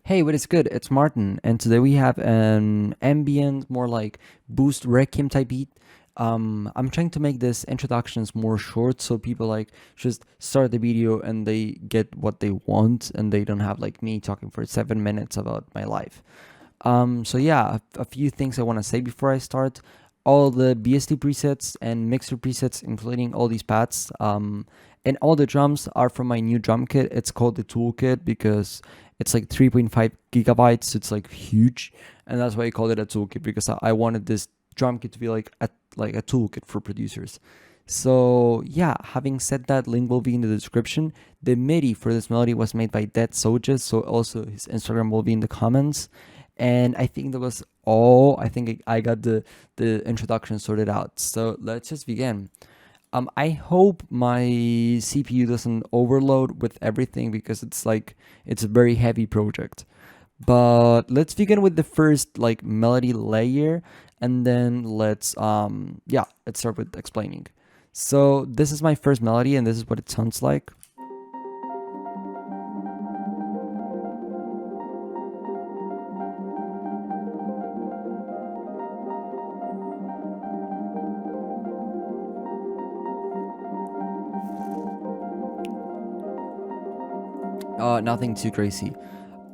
Hey, what is good? It's Martin, and today we have an ambient, more like boost Requiem type beat. I'm trying to make this introductions more short so people like just start the video and they get what they want and they don't have like me talking for 7 minutes about my life. So yeah, a few things I want to say before I start. All the BST presets and mixer presets, including all these pads, and all the drums are from my new drum kit. It's called the toolkit because it's like 3.5 gigabytes. It's like huge, and that's why I called it a toolkit because I wanted this drum kit to be like a toolkit for producers. So yeah, having said that, link will be in the description. The MIDI for this melody was made by Dead Sojas, so also his Instagram will be in the comments. And I think that was all. I think I got the introduction sorted out. So let's just begin. I hope my CPU doesn't overload with everything because it's a very heavy project. But let's begin with the first like melody layer, and then let's start with explaining. So this is my first melody, and this is what it sounds like. Nothing too crazy.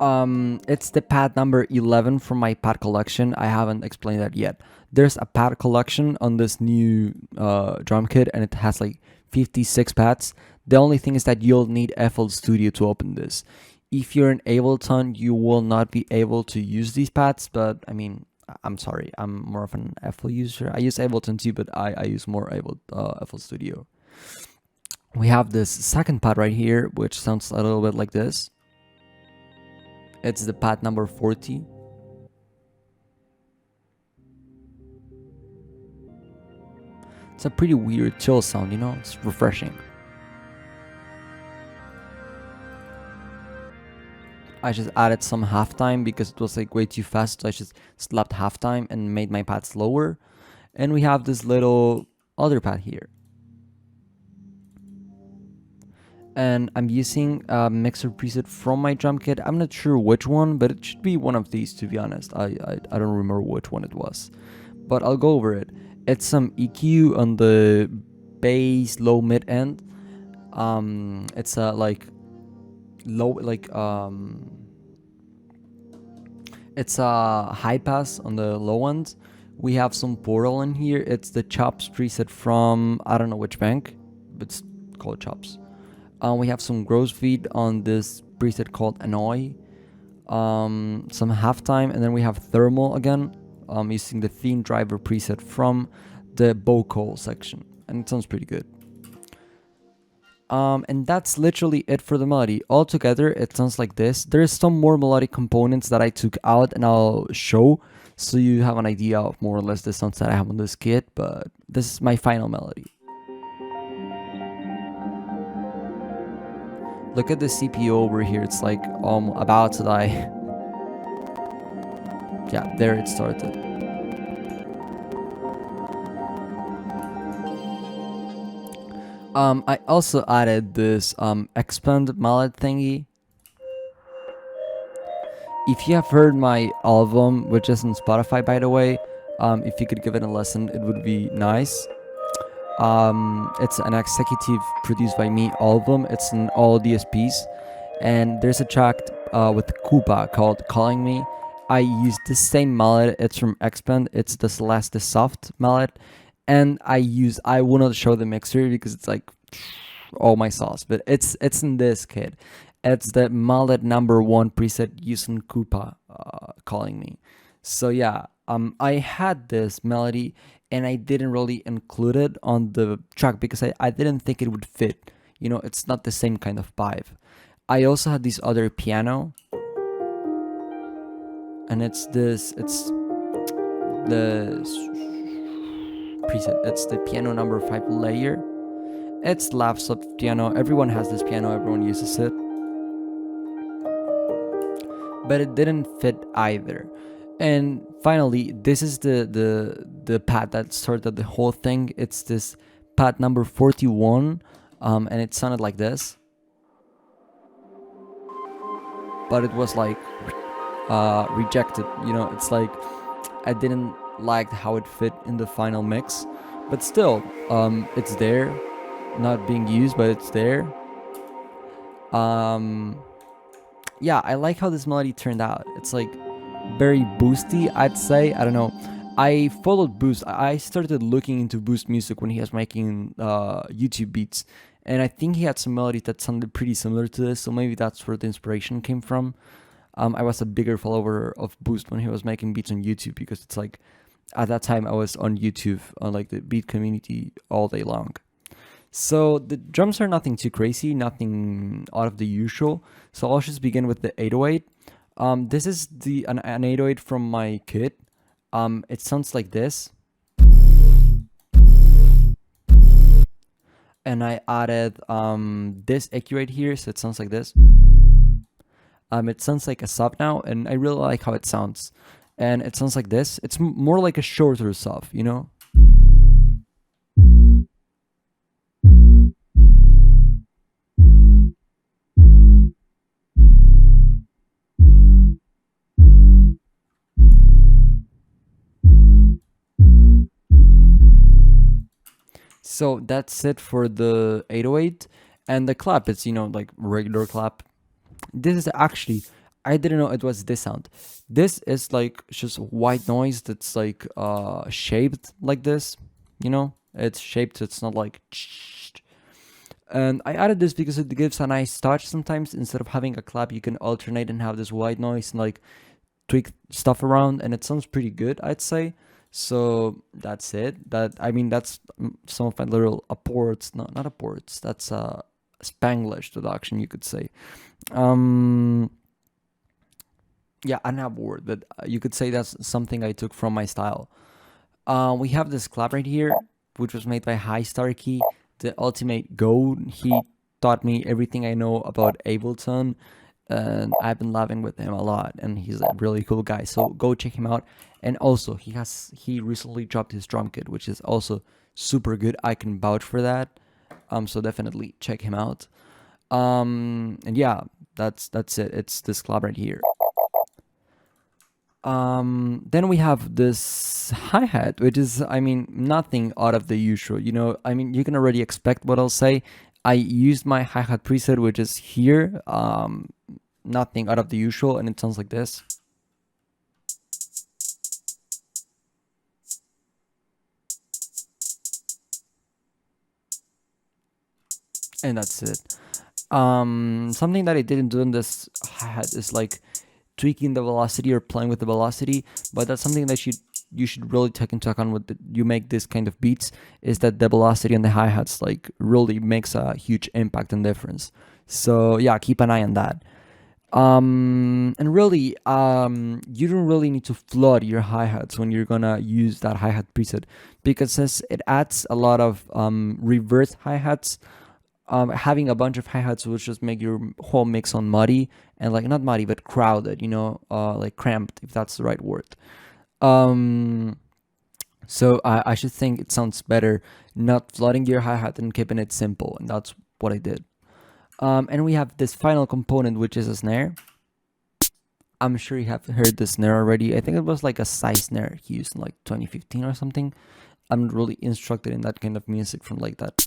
It's the pad number 11 from my pad collection. I haven't explained that yet. There's a pad collection on this new drum kit, and it has like 56 pads. The only thing is that you'll need FL Studio to open this. If you're in Ableton, you will not be able to use these pads, but I mean, I'm sorry, I'm more of an FL user. I use Ableton too, but I use more FL Studio. We have this second pad right here, which sounds a little bit like this. It's the pad number 40. It's a pretty weird chill sound, you know? It's refreshing. I just added some halftime because it was like way too fast, so I just slapped halftime and made my pad slower. And we have this little other pad here. And I'm using a mixer preset from my drum kit. I'm not sure which one, but it should be one of these, to be honest. I don't remember which one it was, but I'll go over it. It's some EQ on the bass, low, mid end. It's a like low, it's a high pass on the low end. We have some portal in here. It's the chops preset from I don't know which bank, but it's called chops. We have some gross feed on this preset called Annoy, some halftime, and then we have thermal again, using the theme driver preset from the kohl section, and it sounds pretty good. And that's literally it for the melody. Altogether, it sounds like this. There's some more melodic components that I took out and I'll show, so you have an idea of more or less the sounds that I have on this kit, but this is my final melody. Look at the CPU over here, it's like about to die. Yeah, there it started. I also added this expand mallet thingy. If you have heard my album, which is on Spotify by the way, if you could give it a listen, it would be nice. It's an executive produced by me album. It's in all DSPs, and there's a track with Kuba called "Calling Me." I use the same mallet. It's from Expand. It's the Celeste Soft mallet, and I will not show the mixer because it's like all my sauce, but it's in this kit. It's the mallet number 1 preset using Kuba, "Calling Me." So yeah, I had this melody and I didn't really include it on the track because I didn't think it would fit. You know, it's not the same kind of vibe. I also had this other piano, and it's the preset. It's the piano number 5 layer. It's lap soft piano. Everyone has this piano. Everyone uses it, but it didn't fit either. And finally, this is the pad that started the whole thing. It's this pad number 41, and it sounded like this. But it was like rejected. You know, it's like I didn't like how it fit in the final mix, but still, it's there, not being used, but it's there. Um, yeah, I like how this melody turned out. It's like very boosty, I'd say. I don't know. I followed Boost. I started looking into Boost music when he was making YouTube beats, and I think he had some melodies that sounded pretty similar to this. So maybe that's where the inspiration came from. I was a bigger follower of Boost when he was making beats on YouTube, because it's like at that time I was on YouTube on like the beat community all day long. So the drums are nothing too crazy, nothing out of the usual. So I'll just begin with the 808. This is an 808 from my kit. It sounds like this. And I added this EQ right here, so it sounds like this. It sounds like a sub now, and I really like how it sounds. And it sounds like this. It's more like a shorter sub, you know? So that's it for the 808. And the clap is, you know, like regular clap. This is actually, I didn't know it was this sound. This is like just white noise that's like shaped like this, you know? It's shaped, it's not like... And I added this because it gives a nice touch sometimes. Instead of having a clap, you can alternate and have this white noise and like tweak stuff around, and it sounds pretty good, I'd say. So that's it. That's some of my little apports. No, not apports. That's Spanglish deduction, you could say. Yeah, an award, but you could say that's something I took from my style. We have this clap right here, which was made by High Starkey, the ultimate goat. He taught me everything I know about Ableton, and I've been loving with him a lot, and he's a really cool guy. So go check him out. And also, he recently dropped his drum kit, which is also super good. I can vouch for that. So definitely check him out. And yeah, that's it. It's this clap right here. Then we have this hi-hat, which is, nothing out of the usual, you know. You can already expect what I'll say. I used my hi-hat preset, which is here. Nothing out of the usual, and it sounds like this. And that's it. Something that I didn't do in this hi-hat is like tweaking the velocity or playing with the velocity, but that's something that you should really take into account when you make this kind of beats, is that the velocity on the hi-hats like really makes a huge impact and difference. So yeah, keep an eye on that. And really, you don't really need to flood your hi-hats when you're gonna use that hi-hat preset, because since it adds a lot of reverse hi-hats, having a bunch of hi-hats will just make your whole mix on muddy, and like not muddy but crowded, you know, like cramped, if that's the right word. So I should think it sounds better not flooding your hi-hat and keeping it simple, and that's what I did. And we have this final component, which is a snare. I'm sure you have heard the snare already. I think it was like a size snare he used in like 2015 or something. I'm not really instructed in that kind of music from like that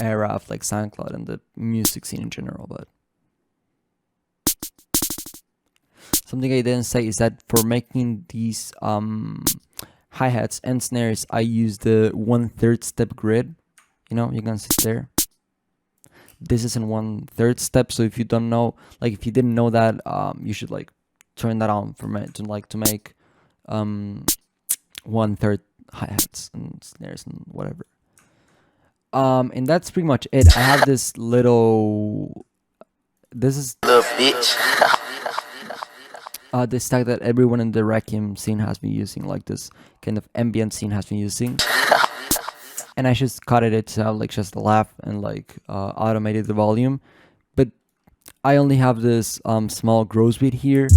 era of like SoundCloud and the music scene in general, but something I didn't say is that for making these hi-hats and snares, I use the 1/3 step grid. You know, you can see there. This is in 1/3 step, so if you don't know, like if you didn't know that, you should like turn that on for me to make 1/3 hi-hats and snares and whatever. And that's pretty much it. I have this little, this is Little bitch. this tag that everyone in the Requ1em scene has been using, like this kind of ambient scene has been using. And I just cut it to have like just a laugh and like automated the volume. But I only have this small gross beat here.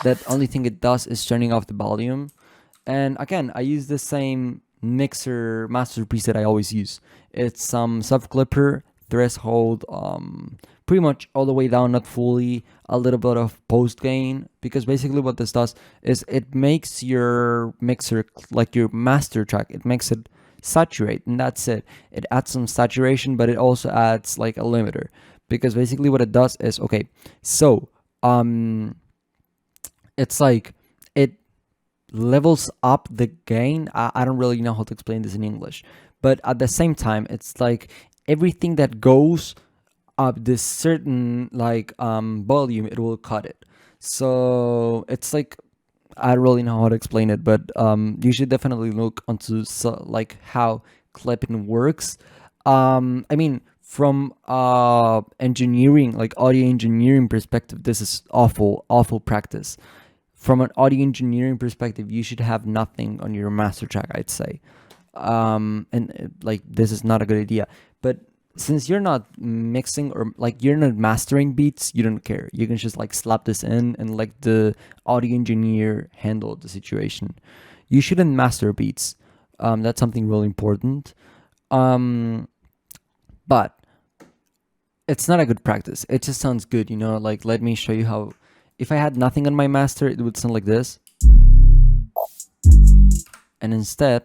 That only thing it does is turning off the volume. And again, I use the same mixer master preset I always use. It's some sub clipper threshold, pretty much all the way down, not fully, a little bit of post gain, because basically what this does is it makes your mixer, like your master track, it makes it saturate, and that's it. It adds some saturation, but it also adds like a limiter, because basically what it does is, okay, so it's like it levels up the gain. I don't really know how to explain this in English, but at the same time, it's like everything that goes up this certain like volume, it will cut it. So it's like, I don't really know how to explain it, but you should definitely look onto like how clipping works. I mean, from engineering, like audio engineering perspective, this is awful practice. From an audio engineering perspective, you should have nothing on your master track, I'd say. Like this is not a good idea. But since you're not mixing, or like you're not mastering beats, you don't care. You can just like slap this in and like the audio engineer handle the situation. You shouldn't master beats. That's something really important. But it's not a good practice. It just sounds good, you know. Like, let me show you how. If I had nothing on my master, it would sound like this. And instead,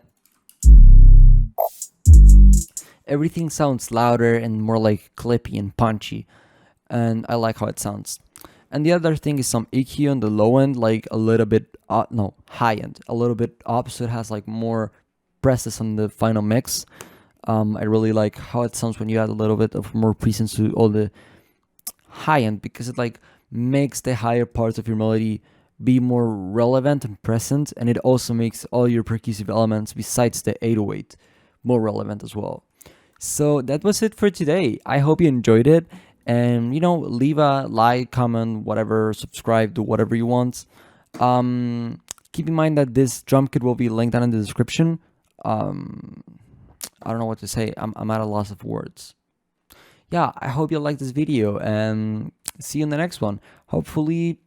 everything sounds louder and more like clippy and punchy, and I like how it sounds. And the other thing is some EQ on the low end, like a little bit no, high end, a little bit up, so it has like more presses on the final mix. I really like how it sounds when you add a little bit of more presence to all the high end, because it like makes the higher parts of your melody be more relevant and present, and it also makes all your percussive elements besides the 808 more relevant as well. So that was it for today. I hope you enjoyed it, and you know, leave a like, comment, whatever, subscribe, do whatever you want. Keep in mind that this drum kit will be linked down in the description. I don't know what to say. I'm at a loss of words. Yeah, I hope you like this video, and see you in the next one. Hopefully,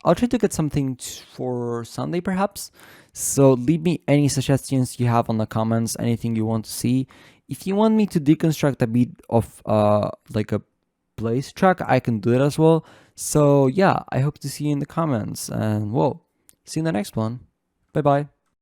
I'll try to get something for Sunday, perhaps. So leave me any suggestions you have on the comments, anything you want to see. If you want me to deconstruct a beat of like a place track, I can do it as well. So yeah, I hope to see you in the comments, and well, see you in the next one. Bye bye.